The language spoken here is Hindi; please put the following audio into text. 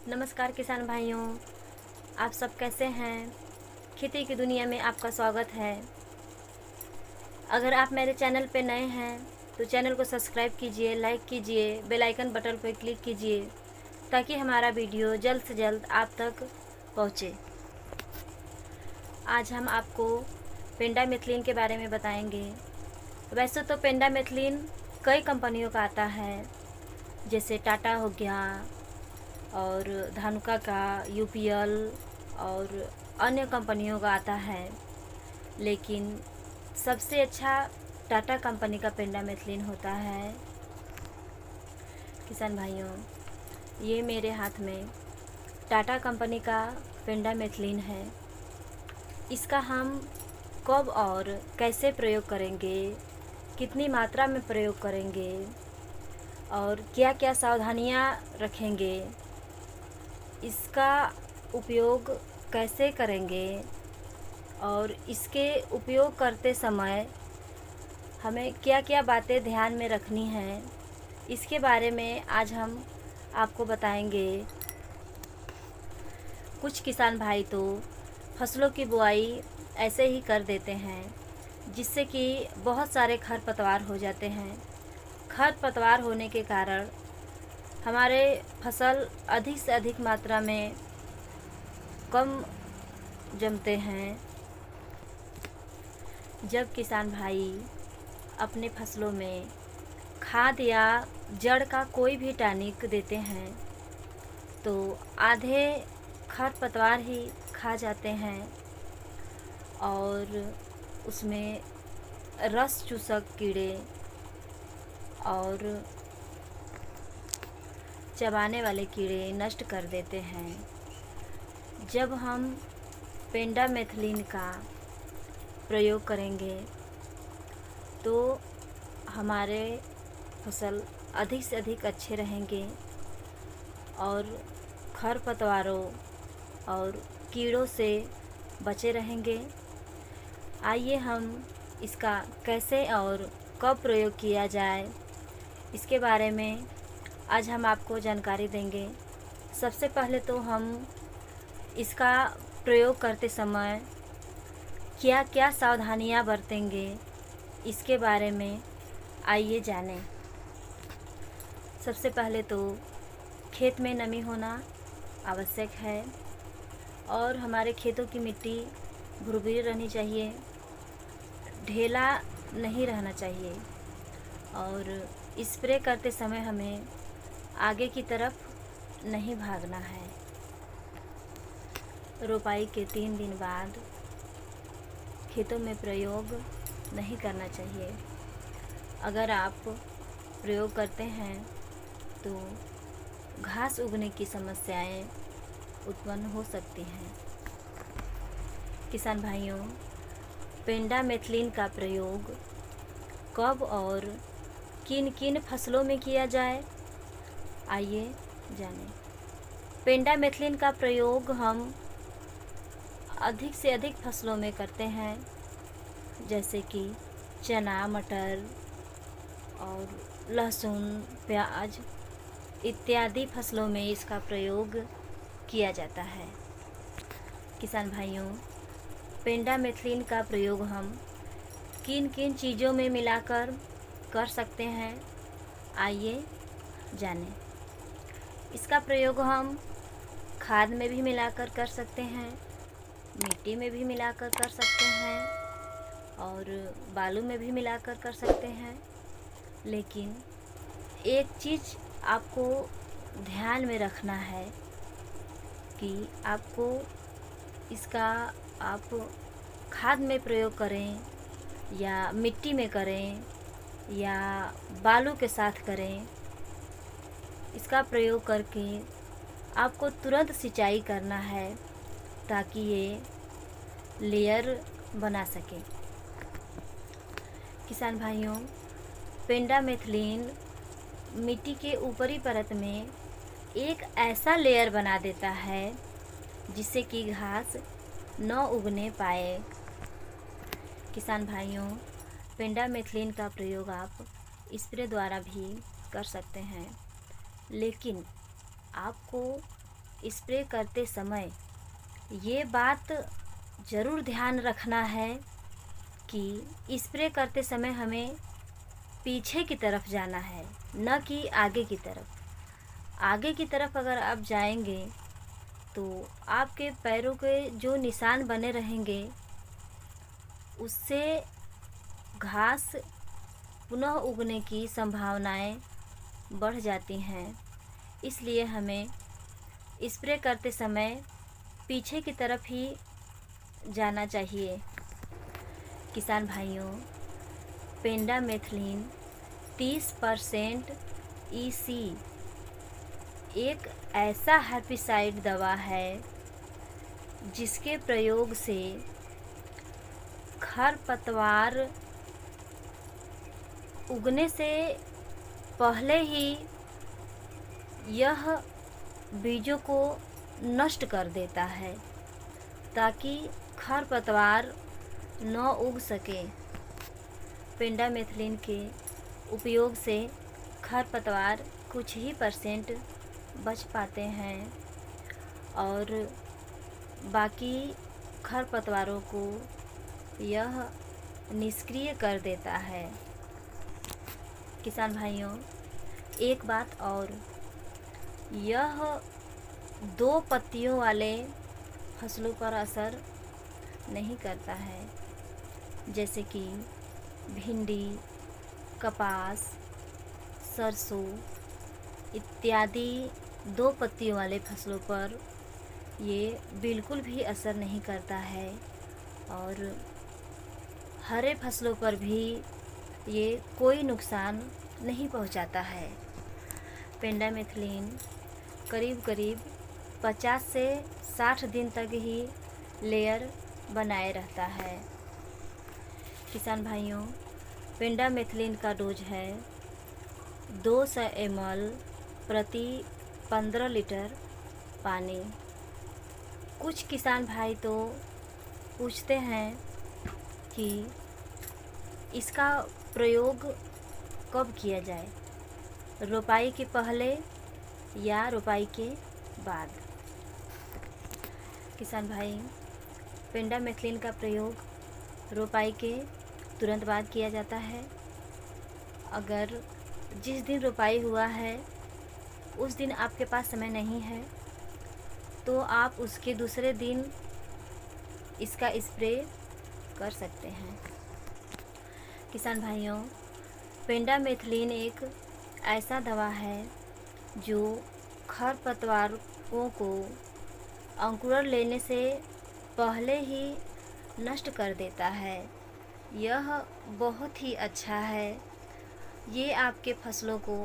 नमस्कार किसान भाइयों, आप सब कैसे हैं। खेती की दुनिया में आपका स्वागत है। अगर आप मेरे चैनल पे नए हैं तो चैनल को सब्सक्राइब कीजिए, लाइक कीजिए, बेल आइकन बटन पर क्लिक कीजिए ताकि हमारा वीडियो जल्द से जल्द आप तक पहुंचे। आज हम आपको पेंडामिथलिन के बारे में बताएंगे। वैसे तो पेंडामिथलिन कई कंपनियों का आता है, जैसे टाटा हो गया और धानुका का, यूपीएल और अन्य कंपनियों का आता है। लेकिन सबसे अच्छा टाटा कंपनी का पेंडामिथलिन होता है। किसान भाइयों, ये मेरे हाथ में टाटा कंपनी का पेंडामिथलिन है। इसका हम कब और कैसे प्रयोग करेंगे, कितनी मात्रा में प्रयोग करेंगे और क्या क्या सावधानियां रखेंगे, इसका उपयोग कैसे करेंगे और इसके उपयोग करते समय हमें क्या क्या बातें ध्यान में रखनी हैं, इसके बारे में आज हम आपको बताएंगे। कुछ किसान भाई तो फसलों की बुआई ऐसे ही कर देते हैं, जिससे कि बहुत सारे खरपतवार हो जाते हैं। खरपतवार होने के कारण हमारे फसल अधिक से अधिक मात्रा में कम जमते हैं। जब किसान भाई अपने फसलों में खाद या जड़ का कोई भी टॉनिक देते हैं तो आधे खरपतवार ही खा जाते हैं और उसमें रस चूसक कीड़े और चबाने वाले कीड़े नष्ट कर देते हैं। जब हम पेंडामिथलिन का प्रयोग करेंगे तो हमारे फसल अधिक से अधिक अच्छे रहेंगे और खरपतवारों और कीड़ों से बचे रहेंगे। आइए हम इसका कैसे और कब प्रयोग किया जाए, इसके बारे में आज हम आपको जानकारी देंगे। सबसे पहले तो हम इसका प्रयोग करते समय क्या क्या सावधानियां बरतेंगे, इसके बारे में आइए जानें। सबसे पहले तो खेत में नमी होना आवश्यक है और हमारे खेतों की मिट्टी भुरभुरी रहनी चाहिए, ढेला नहीं रहना चाहिए और स्प्रे करते समय हमें आगे की तरफ नहीं भागना है। रोपाई के 3 दिन बाद खेतों में प्रयोग नहीं करना चाहिए। अगर आप प्रयोग करते हैं तो घास उगने की समस्याएं उत्पन्न हो सकती हैं। किसान भाइयों, पेंडामिथलिन का प्रयोग कब और किन किन फसलों में किया जाए, आइए जानें। पेंडामिथलिन का प्रयोग हम अधिक से अधिक फसलों में करते हैं, जैसे कि चना, मटर और लहसुन, प्याज इत्यादि फसलों में इसका प्रयोग किया जाता है। किसान भाइयों, पेंडामिथलिन का प्रयोग हम किन किन चीज़ों में मिलाकर कर सकते हैं, आइए जानें। इसका प्रयोग हम खाद में भी मिलाकर कर सकते हैं, मिट्टी में भी मिलाकर कर सकते हैं और बालू में भी मिलाकर कर सकते हैं। लेकिन एक चीज़ आपको ध्यान में रखना है कि आपको इसका आप खाद में प्रयोग करें या मिट्टी में करें या बालू के साथ करें, इसका प्रयोग करके आपको तुरंत सिंचाई करना है ताकि ये लेयर बना सके। किसान भाइयों, पेंडामिथलिन मिट्टी के ऊपरी परत में एक ऐसा लेयर बना देता है जिससे कि घास न उगने पाए। किसान भाइयों, पेंडामिथलिन का प्रयोग आप स्प्रे द्वारा भी कर सकते हैं, लेकिन आपको स्प्रे करते समय ये बात ज़रूर ध्यान रखना है कि स्प्रे करते समय हमें पीछे की तरफ जाना है, न कि आगे की तरफ। आगे की तरफ अगर आप जाएंगे तो आपके पैरों के जो निशान बने रहेंगे उससे घास पुनः उगने की संभावनाएं बढ़ जाती हैं। इसलिए हमें स्प्रे करते समय पीछे की तरफ ही जाना चाहिए। किसान भाइयों, पेंडामेथलिन 30% EC एक ऐसा हेर्बिसाइड दवा है जिसके प्रयोग से खरपतवार उगने से पहले ही यह बीजों को नष्ट कर देता है ताकि खरपतवार न उग सके। पेंडामेथलिन के उपयोग से खरपतवार कुछ ही % बच पाते हैं और बाकी खरपतवारों को यह निष्क्रिय कर देता है। किसान भाइयों, एक बात और, यह 2 पत्तियों वाले फसलों पर असर नहीं करता है, जैसे कि भिंडी, कपास, सरसों इत्यादि 2 पत्तियों वाले फसलों पर ये बिल्कुल भी असर नहीं करता है और हरे फसलों पर भी ये कोई नुकसान नहीं पहुंचाता है। पेंडामेथलिन करीब 50 से 60 दिन तक ही लेयर बनाए रहता है। किसान भाइयों, पेंडामेथलिन का डोज है 200 ml प्रति 15 लीटर पानी। कुछ किसान भाई तो पूछते हैं कि इसका प्रयोग कब किया जाए, रोपाई के पहले या रोपाई के बाद। किसान भाई, पेंडामेथलिन का प्रयोग रोपाई के तुरंत बाद किया जाता है। अगर जिस दिन रोपाई हुआ है उस दिन आपके पास समय नहीं है तो आप उसके दूसरे दिन इसका स्प्रे कर सकते हैं। किसान भाइयों, पेंडामेथलिन एक ऐसा दवा है जो खरपतवारों को अंकुरण लेने से पहले ही नष्ट कर देता है। यह बहुत ही अच्छा है। ये आपके फसलों को